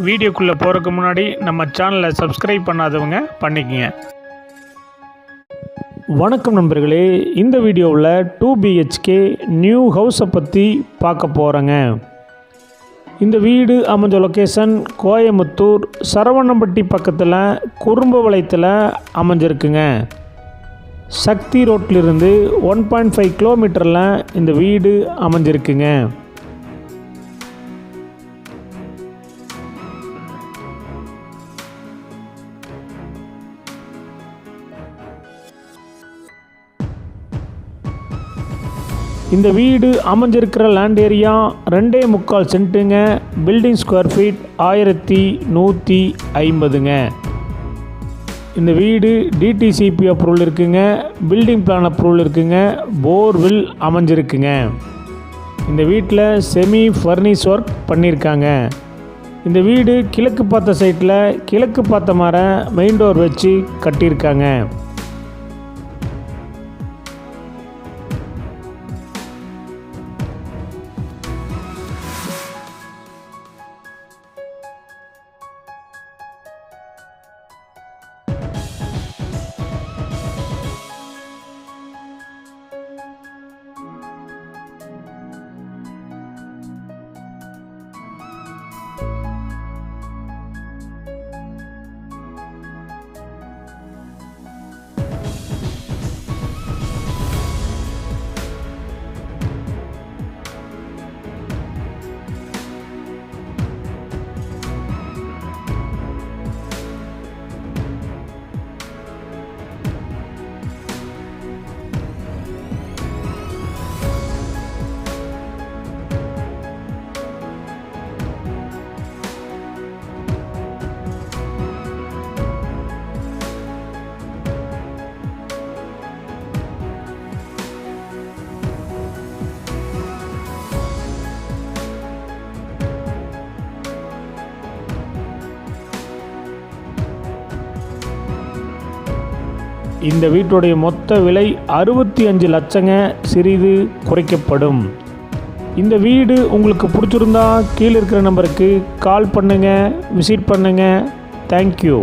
வீடியோக்குள்ளே போகிறதுக்கு முன்னாடி நம்ம சேனலை சப்ஸ்கிரைப் பண்ணாதவங்க பண்ணிக்கங்க. வணக்கம் நண்பர்களே, இந்த வீடியோவில் 2 BHK நியூ ஹவுஸை பற்றி பார்க்க போகிறேங்க. இந்த வீடு அமைஞ்ச லொக்கேஷன் கோயமுத்தூர் சரவணம்பட்டி பக்கத்தில் குறும்புபாளையத்தில் அமைஞ்சிருக்குங்க. சக்தி ரோட்டிலிருந்து 1.5 கிலோமீட்டரில் இந்த வீடு அமைஞ்சிருக்குங்க. இந்த வீடு அமைஞ்சிருக்கிற லேண்ட் ஏரியா 2.25 சென்ட்டுங்க. பில்டிங் ஸ்கொயர் ஃபீட் 1150ங்க. இந்த வீடு டிடிசிபி அப்ரூவல் இருக்குங்க, பில்டிங் பிளான் அப்ரூவல் இருக்குங்க, போர்வில் அமைஞ்சிருக்குங்க. இந்த வீட்டில் செமி ஃபர்னிஷ் ஒர்க் பண்ணியிருக்காங்க. இந்த வீடு கிழக்கு பார்த்த சைட்டில் கிழக்கு பார்த்த மாதிரி மெயின் டோர் வச்சு கட்டியிருக்காங்க. இந்த வீட்டுடைய மொத்த விலை 65 லட்சங்க, சிறிது குறைக்கப்படும். இந்த வீடு உங்களுக்கு பிடிச்சிருந்தா கீழே இருக்கிற நம்பருக்கு கால் பண்ணுங்கள், விசிட் பண்ணுங்கள். தேங்க்யூ.